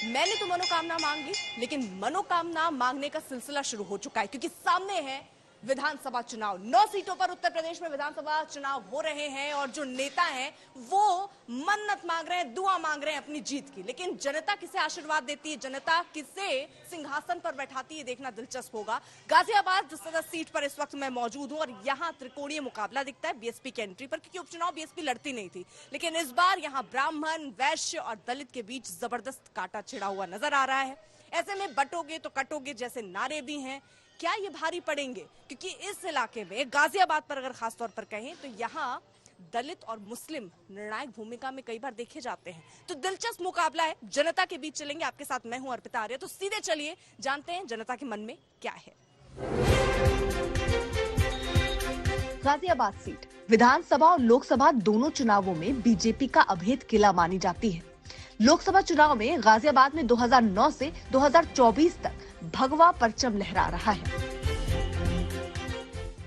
मैंने तो मनोकामना मांग ली, लेकिन मनोकामना मांगने का सिलसिला शुरू हो चुका है क्योंकि सामने है विधानसभा चुनाव। 9 सीटों पर उत्तर प्रदेश में विधानसभा चुनाव हो रहे हैं और जो नेता हैं वो मन्नत मांग रहे हैं, दुआ मांग रहे हैं अपनी जीत की। लेकिन जनता किसे आशीर्वाद देती है, जनता किसे सिंहासन पर बैठाती है, देखना दिलचस्प होगा। गाजियाबाद सदर सीट पर इस वक्त मैं मौजूद हूं और यहाँ त्रिकोणीय मुकाबला दिखता है बीएसपी की एंट्री पर, क्योंकि उपचुनाव बीएसपी लड़ती नहीं थी, लेकिन इस बार यहाँ ब्राह्मण, वैश्य और दलित के बीच जबरदस्त कांटा छिड़ा हुआ नजर आ रहा है। ऐसे में बटोगे तो कटोगे जैसे नारे भी हैं। क्या ये भारी पड़ेंगे? क्योंकि इस इलाके में गाजियाबाद पर अगर खासतौर पर कहें तो यहाँ दलित और मुस्लिम निर्णायक भूमिका में कई बार देखे जाते हैं। तो दिलचस्प मुकाबला है, जनता के बीच चलेंगे। आपके साथ मैं हूं अर्पिता आर्य। तो सीधे चलिए जानते हैं जनता के मन में क्या है। गाजियाबाद सीट विधानसभा और लोकसभा दोनों चुनावों में बीजेपी का अभेद किला मानी जाती है। लोकसभा चुनाव में गाजियाबाद में 2009 से 2024 तक भगवा परचम लहरा रहा है।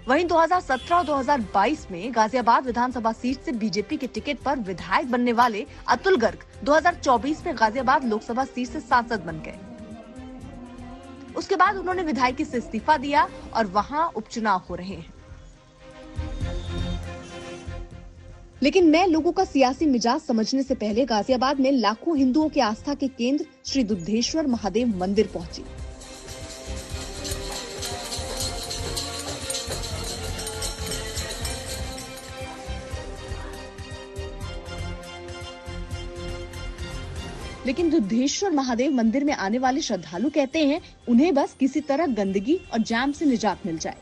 वहीं 2017 और 2022 में गाजियाबाद विधानसभा सीट से बीजेपी के टिकट पर विधायक बनने वाले अतुल गर्ग 2024 में गाजियाबाद लोकसभा सीट से सांसद बन गए। उसके बाद उन्होंने विधायकी से इस्तीफा दिया और वहां उपचुनाव हो रहे हैं। लेकिन मैं लोगों का सियासी मिजाज समझने से पहले गाजियाबाद में लाखों हिंदुओं के आस्था के केंद्र श्री दुद्धेश्वर महादेव मंदिर पहुंची। लेकिन दुद्धेश्वर महादेव मंदिर में आने वाले श्रद्धालु कहते हैं उन्हें बस किसी तरह गंदगी और जाम से निजात मिल जाए।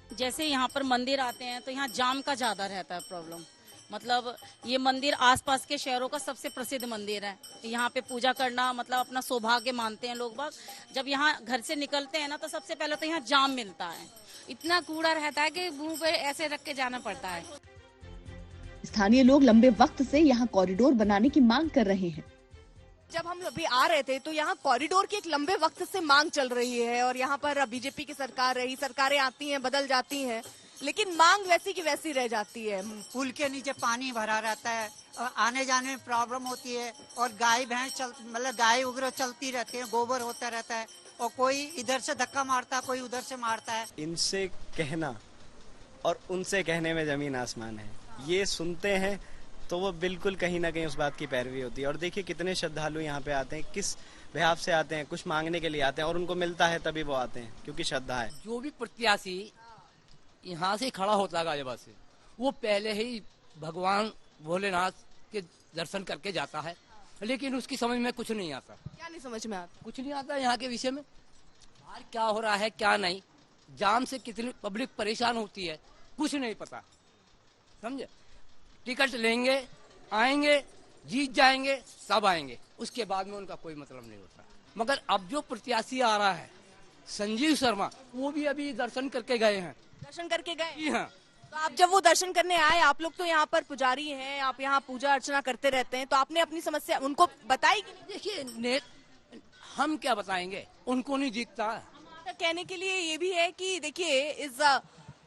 जैसे यहाँ पर मंदिर आते हैं तो यहाँ जाम का ज्यादा रहता है प्रॉब्लम। मतलब ये मंदिर आसपास के शहरों का सबसे प्रसिद्ध मंदिर है। यहाँ पे पूजा करना मतलब अपना सौभाग्य मानते हैं लोग बाग। जब यहाँ घर से निकलते हैं ना तो सबसे पहले तो यहाँ जाम मिलता है। इतना कूड़ा रहता है कि मुंह पे ऐसे रख के जाना पड़ता है। स्थानीय लोग लंबे वक्त से यहाँ कॉरिडोर बनाने की मांग कर रहे हैं। जब हम अभी आ रहे थे तो यहाँ कॉरिडोर की एक लंबे वक्त से मांग चल रही है और यहाँ पर बीजेपी की सरकार रही, सरकारें आती हैं, बदल जाती हैं, लेकिन मांग वैसी की वैसी रह जाती है। पुल के नीचे पानी भरा रहता है और आने जाने में प्रॉब्लम होती है और गाय भैंस मतलब गाय वगैरह चलती रहती है, गोबर होता रहता है और कोई इधर से धक्का मारता है, कोई उधर से मारता है। इनसे कहना और उनसे कहने में जमीन आसमान है। ये सुनते हैं तो वो बिल्कुल कहीं ना कहीं उस बात की पैरवी होती है। और देखिए कितने श्रद्धालु यहाँ पे आते हैं, किस भाव से आते हैं, कुछ मांगने के लिए आते हैं और उनको मिलता है तभी वो आते हैं, क्योंकि श्रद्धा है। जो भी प्रत्याशी यहाँ से खड़ा होता है गाजियाबाद से, वो पहले ही भगवान भोलेनाथ के दर्शन करके जाता है, लेकिन उसकी समझ में कुछ नहीं आता। क्या नहीं समझ में आता? कुछ नहीं आता यहाँ के विषय में, बाहर क्या हो रहा है क्या नहीं, जाम से कितनी पब्लिक परेशान होती है, कुछ नहीं पता। समझे? टिकट लेंगे, आएंगे, जीत जाएंगे, सब आएंगे, उसके बाद में उनका कोई मतलब नहीं होता। मगर अब जो प्रत्याशी आ रहा है संजीव शर्मा, वो भी अभी दर्शन करके गए हैं। दर्शन करके गए? जी हाँ। तो आप जब वो दर्शन करने आए, आप लोग तो यहाँ पर पुजारी हैं, आप यहाँ पूजा अर्चना करते रहते हैं, तो आपने अपनी समस्या उनको बताई? देखिए हम क्या बताएंगे, उनको नहीं दिखता। कहने के लिए ये भी है कि देखिए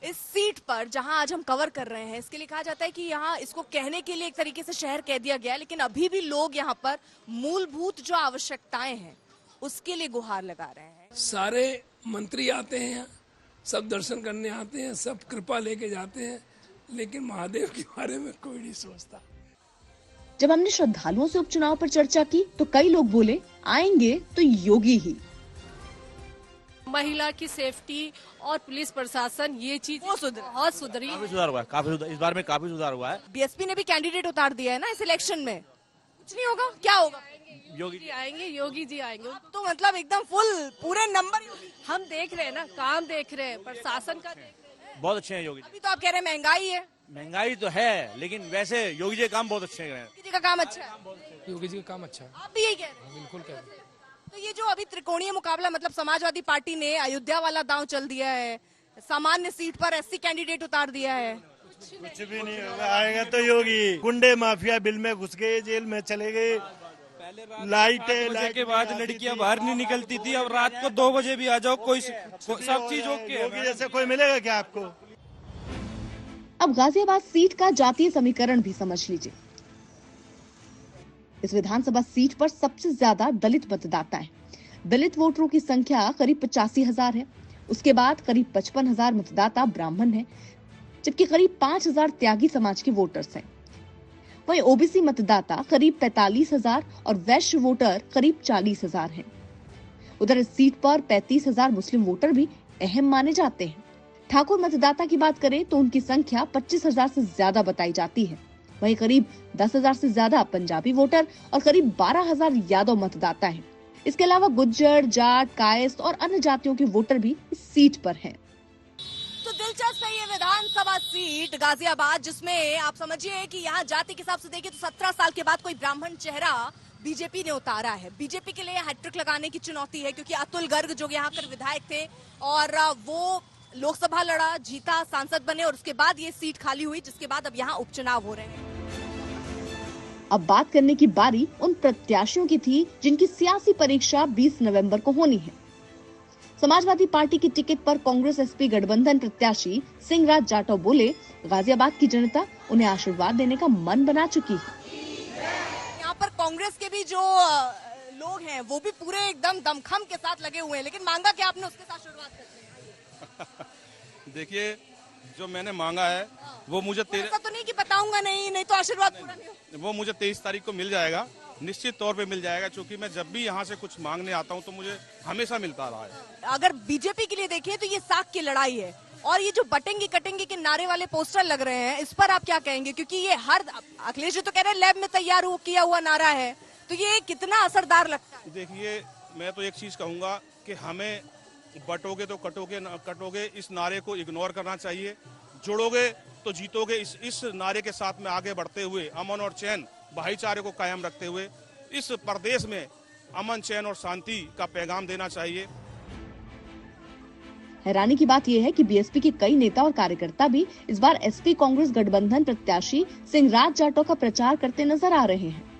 इस सीट पर जहां आज हम कवर कर रहे हैं, इसके लिए कहा जाता है कि यहाँ इसको कहने के लिए एक तरीके से शहर कह दिया गया, लेकिन अभी भी लोग यहाँ पर मूलभूत जो आवश्यकताएं हैं उसके लिए गुहार लगा रहे हैं। सारे मंत्री आते हैं, सब दर्शन करने आते हैं, सब कृपा लेके जाते हैं, लेकिन महादेव के बारे में कोई नहीं सोचता। जब हमने श्रद्धालुओं से उपचुनाव पर चर्चा की तो कई लोग बोले आएंगे तो योगी ही। महिला की सेफ्टी और पुलिस प्रशासन ये चीज बहुत सुधरी। काफी सुधार हुआ है, इस बार में काफी सुधार हुआ है। बीएसपी ने भी कैंडिडेट उतार दिया है ना इस इलेक्शन में। कुछ नहीं होगा, क्या होगा? योगी जी आएंगे, योगी जी आएंगे। तो मतलब एकदम फुल पूरे नंबर हम देख रहे हैं ना, काम देख रहे हैं, प्रशासन का बहुत अच्छे हैं योगी जी। अभी तो आप कह रहे हैं महंगाई है। महंगाई तो है, लेकिन वैसे योगी जी काम बहुत अच्छे हैं। योगी जी का काम अच्छा है। योगी जी का काम अच्छा है। आप भी यही कह रहे हैं? बिल्कुल कह रहे हैं। तो ये जो अभी त्रिकोणीय मुकाबला, मतलब समाजवादी पार्टी ने अयोध्या वाला दांव चल दिया है, सामान्य सीट पर एससी कैंडिडेट उतार दिया है। कुछ भी नहीं होगा, आएगा तो योगी। गुंडे माफिया बिल में घुस गए, जेल में चले गए। लाइटें के बाद लड़कियां बाहर नहीं निकलती थी, अब रात को 2 बजे भी आ जाओ, कोई सब चीज ओके। योगी जैसे कोई मिलेगा क्या आपको? अब गाजियाबाद सीट का जातीय समीकरण भी समझ लीजिए। इस विधानसभा सीट पर सबसे ज्यादा दलित मतदाता हैं। दलित वोटरों की संख्या करीब 85,000 है। उसके बाद करीब 55,000 मतदाता ब्राह्मण हैं, जबकि करीब 5,000 त्यागी समाज के वोटर्स हैं। वहीं ओबीसी मतदाता करीब 45,000 और वैश्य वोटर करीब 40,000 हैं। उधर इस सीट पर 35,000 मुस्लिम वोटर भी अहम माने जाते हैं। ठाकुर मतदाता की बात करें तो उनकी संख्या 25,000 से ज्यादा बताई जाती है। वहीं करीब 10,000 से ज्यादा पंजाबी वोटर और करीब 12,000 यादव मतदाता हैं। इसके अलावा गुज्जर, जाट, कायस्थ और अन्य जातियों के वोटर भी इस सीट पर हैं। तो दिलचस्प है ये विधानसभा सीट गाजियाबाद, जिसमें आप समझिए कि यहाँ जाति के हिसाब से देखिए तो 17 साल के बाद कोई ब्राह्मण चेहरा बीजेपी ने उतारा है। बीजेपी के लिए हैट्रिक लगाने की चुनौती है, क्योंकि अतुल गर्ग जो यहाँ पर विधायक थे और वो लोकसभा लड़ा, जीता, सांसद बने और उसके बाद ये सीट खाली हुई, जिसके बाद अब यहाँ उपचुनाव हो रहे हैं। अब बात करने की बारी उन प्रत्याशियों की थी जिनकी सियासी परीक्षा 20 नवंबर को होनी है। समाजवादी पार्टी की टिकट पर कांग्रेस एसपी गठबंधन प्रत्याशी सिंहराज जाटव बोले, गाजियाबाद की जनता उन्हें आशीर्वाद देने का मन बना चुकी है। यहाँ पर कांग्रेस के भी जो लोग हैं वो भी पूरे एकदम दमखम के साथ लगे हुए हैं, लेकिन मांगा क्या आपने उसके साथ शुरुआत करते हैं? देखिए, जो मैंने मांगा है वो मुझे ऐसा तो नहीं कि बताऊंगा नहीं तो आशीर्वाद पूरा नहीं। वो मुझे 23 तारीख को मिल जाएगा, निश्चित तौर पे मिल जाएगा, क्योंकि मैं जब भी यहाँ से कुछ मांगने आता हूँ तो मुझे हमेशा मिलता रहा है। अगर बीजेपी के लिए देखें तो ये साख की लड़ाई है, और ये जो बटेंगे कटेंगे के नारे वाले पोस्टर लग रहे हैं, इस पर आप क्या कहेंगे? क्योंकि ये हर अखिलेश जी तो कह रहे हैं लैब में तैयार किया हुआ नारा है, तो ये कितना असरदार लगता है? देखिए, मैं तो एक चीज कहूंगा कि हमें बटोगे तो कटोगे इस नारे को इग्नोर करना चाहिए। जुड़ोगे तो जीतोगे इस नारे के साथ में आगे बढ़ते हुए अमन और चैन, भाईचारे को कायम रखते हुए इस प्रदेश में अमन, चैन और शांति का पैगाम देना चाहिए। हैरानी की बात यह है कि बीएसपी के कई नेता और कार्यकर्ता भी इस बार एसपी कांग्रेस गठबंधन प्रत्याशी सिंहराज जाटव का प्रचार करते नजर आ रहे हैं।